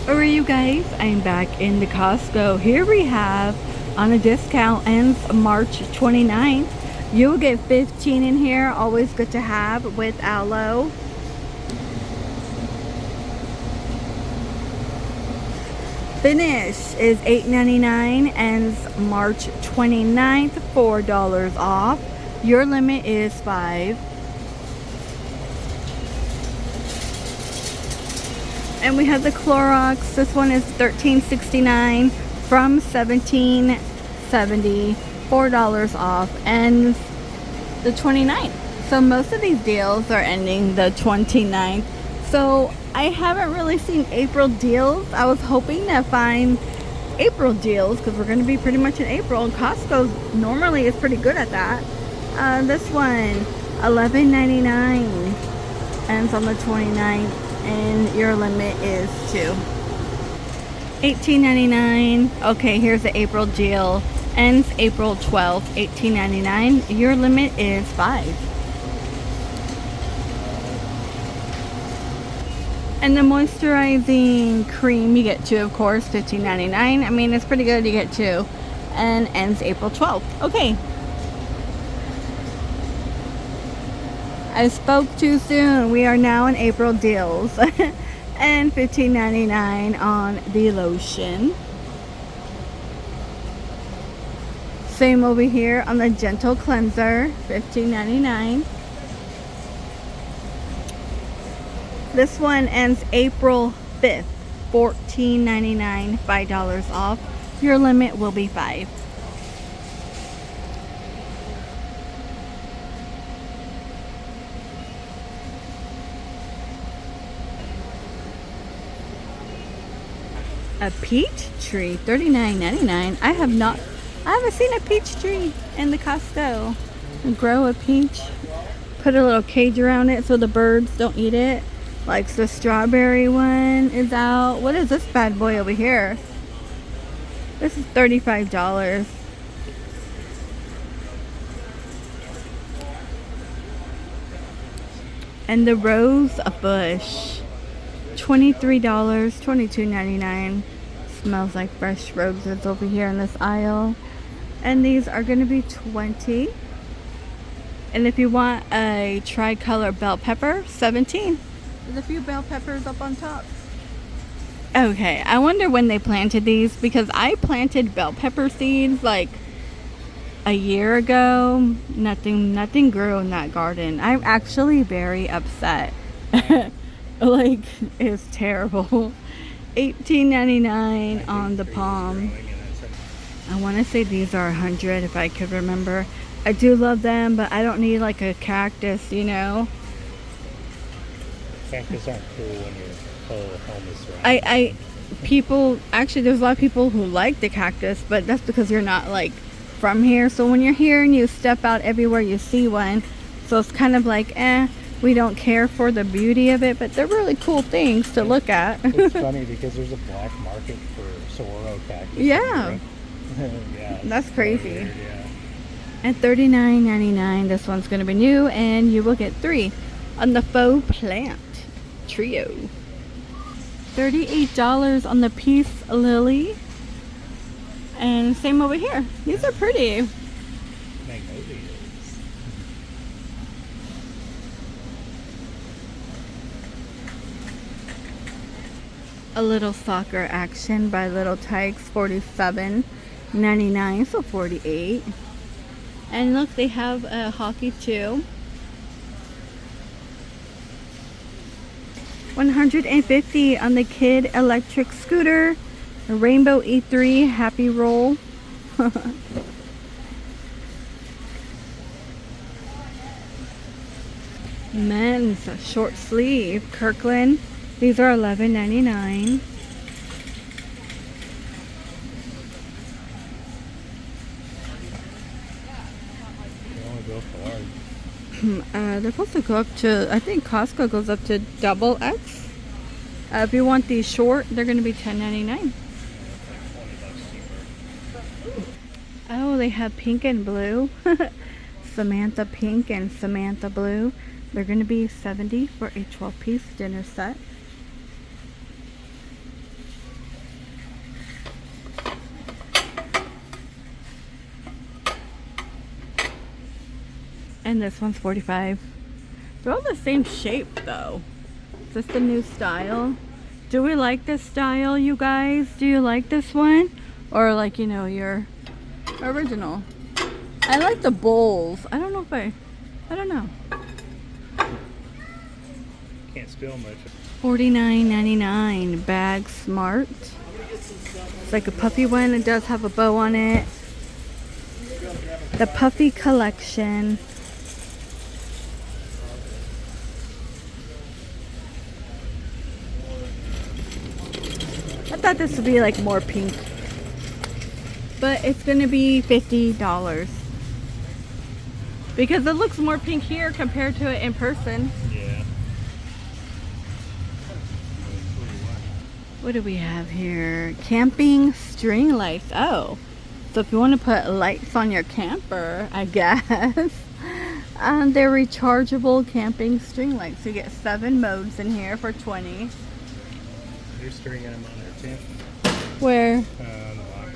Alright you guys, I'm back in the Costco. Here we have on a discount, ends March 29th. You'll get 15 in here, always good to have with aloe. Finish is $8.99, ends March 29th, $4 off. Your limit is 5. And we have the Clorox. This one is $13.69 from $17.70, $4 off, ends the 29th. So most of these deals are ending the 29th. So I haven't really seen April deals. I was hoping to find April deals because we're going to be pretty much in April. And Costco normally is pretty good at that. This one, $11.99, ends on the 29th. And your limit is 2. $18.99. Okay, here's the April deal. Ends April 12th. $18.99. Your limit is 5. And the moisturizing cream, you get 2, of course. $15.99. I mean, it's pretty good. You get 2. And ends April 12th. Okay. I spoke too soon. We are now in April deals. And $15.99 on the lotion. Same over here on the gentle cleanser, $15.99. This one ends April 5th, $14.99, $5 off. Your limit will be 5. A peach tree, $39.99. I haven't seen a peach tree in the Costco. Grow a peach, put a little cage around it so the birds don't eat it. Like the strawberry one is out. What is this bad boy over here? This is $35. And the rose bush, $23, $22.99. Smells like fresh roses over here in this aisle. And these are going to be $20. And if you want a tricolor bell pepper, $17. There's a few bell peppers up on top. Okay, I wonder when they planted these, because I planted bell pepper seeds like a year ago. Nothing grew in that garden. I'm actually very upset. Like, it's terrible. $18.99 on the palm. I want to say these are 100 if I could remember. I do love them, but I don't need like a cactus, you know. Cactus aren't cool when your whole home is surrounded. People, actually there's a lot of people who like the cactus, but that's because you're not like from here. So when you're here and you step out everywhere, you see one. So it's kind of like, we don't care for the beauty of it, but they're really cool things to look at. It's funny because there's a black market for saguaro cactus. Yeah. Yeah, that's crazy. Weird, yeah. At $39.99, this one's going to be new, and you will get 3 on the faux plant trio. $38 on the peace lily. And same over here. These are pretty. Magnolias. A little soccer action by Little Tykes, $47.99, so $48. And look, they have a hockey too. $150 on the kid electric scooter. A Rainbow E3 Happy Roll. Men's short sleeve Kirkland. These are $11.99. They're supposed to go up to, I think Costco goes up to XXL. If you want these short, they're going to be $10.99. Oh, they have pink and blue. Samantha pink and Samantha blue. They're going to be $70 for a 12-piece dinner set. And this one's 45. They're all the same shape though. Is this the new style? Do we like this style, you guys? Do you like this one? Or like, you know, your original? I like the bowls. I don't know if I don't know. Can't spill much. $49.99 bag smart. It's like a puffy one. It does have a bow on it. The puffy collection. I thought this would be like more pink, but it's gonna be $50 because it looks more pink here compared to it in person. Yeah. What do we have here? Camping string lights. Oh, so if you want to put lights on your camper, I guess. They're rechargeable camping string lights. You get 7 modes in here for $20. You're stringing them on there too. Where? On the box.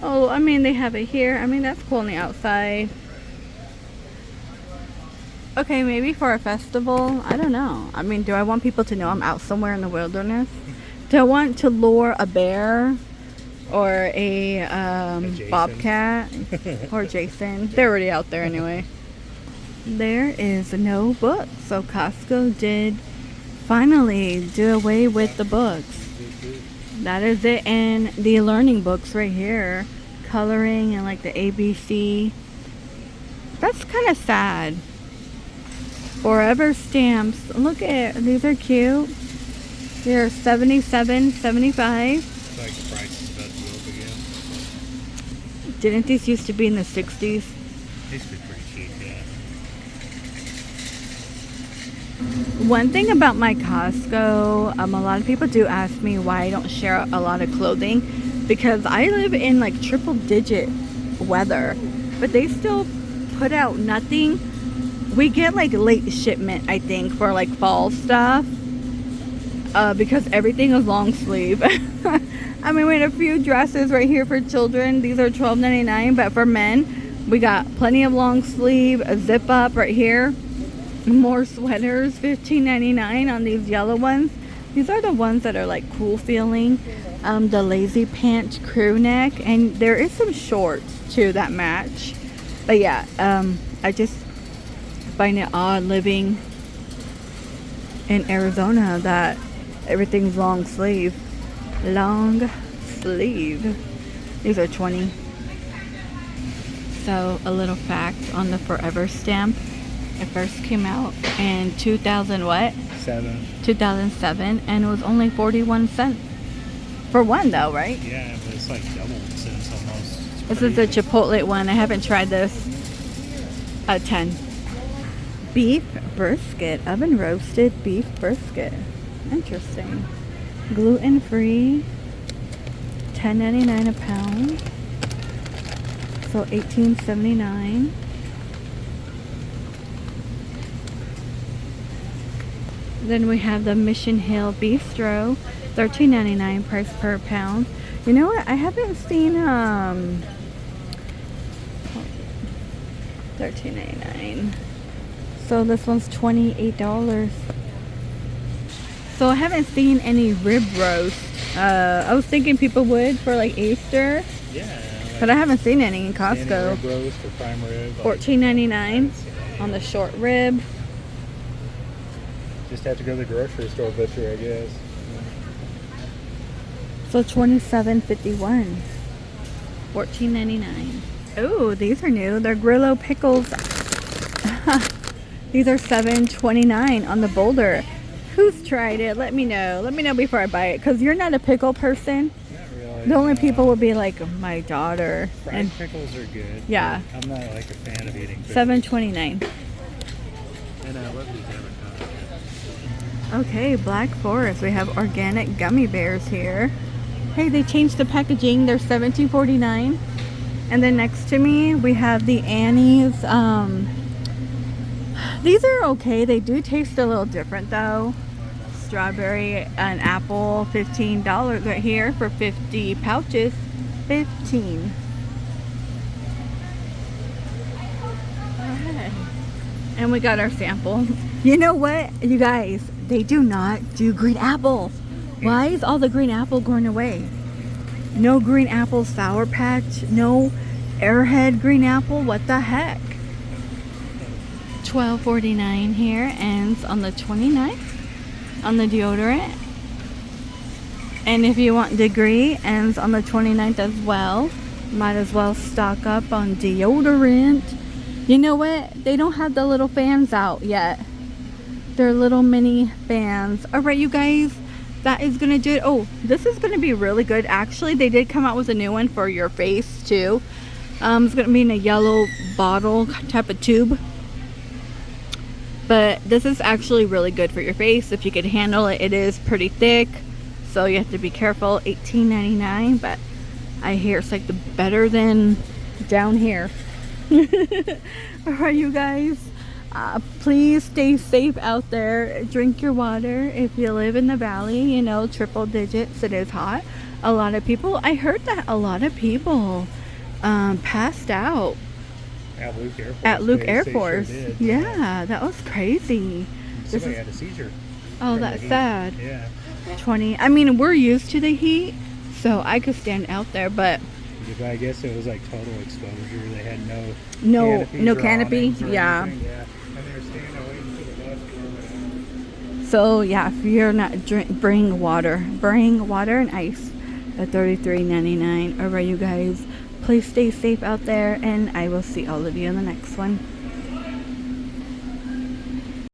Oh, I mean, they have it here. I mean, that's cool on the outside. Okay, maybe for a festival. I don't know. I mean, do I want people to know I'm out somewhere in the wilderness? Do I want to lure a bear or a bobcat or Jason? They're already out there anyway. There is no book. So Costco did finally do away with the books. That is it. And the learning books right here. Coloring and like the ABC. That's kind of sad. Forever stamps. Look at it. These are cute. They're $77.75. It's like the price is about to go up again. Didn't these used to be in the 60s? These used to be pretty cheap, yeah. One thing about my Costco, a lot of people do ask me why I don't share a lot of clothing, because I live in like triple digit weather, but they still put out nothing. We get like late shipment, I think, for like fall stuff, because everything is long sleeve. I mean, we had a few dresses right here for children. These are $12.99, but for men, we got plenty of long sleeve, a zip up right here. More sweaters, $15.99 on these yellow ones. These are the ones that are like cool feeling. The lazy pant crew neck, and there is some shorts too that match. But yeah, I just find it odd living in Arizona that everything's long sleeve. Long sleeve. These are $20. So a little fact on the Forever stamp. It first came out in 2000 what? 2007, and it was only 41 cents for one though, right? Yeah, but it's like doubled since almost. This is the Chipotle one. I haven't tried this. 10. Beef brisket, oven roasted beef brisket. Interesting. Gluten free. $10.99 a pound. So $18.79. Then we have the Mission Hill Bistro, $13.99 price per pound. You know what? I haven't seen $13.99. So this one's $28. So I haven't seen any rib roast. I was thinking people would for like Easter. Yeah. But I haven't seen any in Costco. Rib roast or prime rib. $14.99 on the short rib. Just have to go to the grocery store butcher, I guess. So $27.51. $14.99. Oh, these are new. They're Grillo pickles. These are $7.29 on the Boulder. Who's tried it? Let me know. Let me know before I buy it, because you're not a pickle person. Not really. The only people would be like my daughter. Fried pickles are good. Yeah. I'm not like a fan of eating pickles. $7.29. And I love these avocados. Okay, Black Forest. We have organic gummy bears here. Hey, they changed the packaging. They're $17.49. And then next to me, we have the Annie's. These are okay. They do taste a little different though. Strawberry and apple, $15 right here for 50 pouches. 15. Alright. And we got our sample. You know what, you guys? They do not do green apple. Why is all the green apple going away? No green apple Sour Patch. No Airhead green apple. What the heck? $12.49 here. Ends on the 29th. On the deodorant. And if you want Degree, ends on the 29th as well. Might as well stock up on deodorant. You know what? They don't have the little fans out yet. They're little mini fans. Alright, you guys. That is going to do it. Oh, this is going to be really good. Actually, they did come out with a new one for your face, too. It's going to be in a yellow bottle type of tube. But this is actually really good for your face. If you could handle it, it is pretty thick. So you have to be careful. $18.99. But I hear it's like the better than down here. Alright, you guys, please stay safe out there. Drink your water. If you live in the valley, you know, triple digits, it is hot. A lot of people, I heard that a lot of people passed out at Luke Air Air Force. Force. Sure did. Yeah, that was crazy. Somebody had a seizure. Oh, that's sad. Yeah. 20. I mean, we're used to the heat, so I could stand out there, but I guess it was like total exposure. They had no canopy. Yeah. And they were standing there waiting for the bus to go. So yeah, if you're not bring water and ice at $33.99. Alright, you guys, please stay safe out there, and I will see all of you in the next one.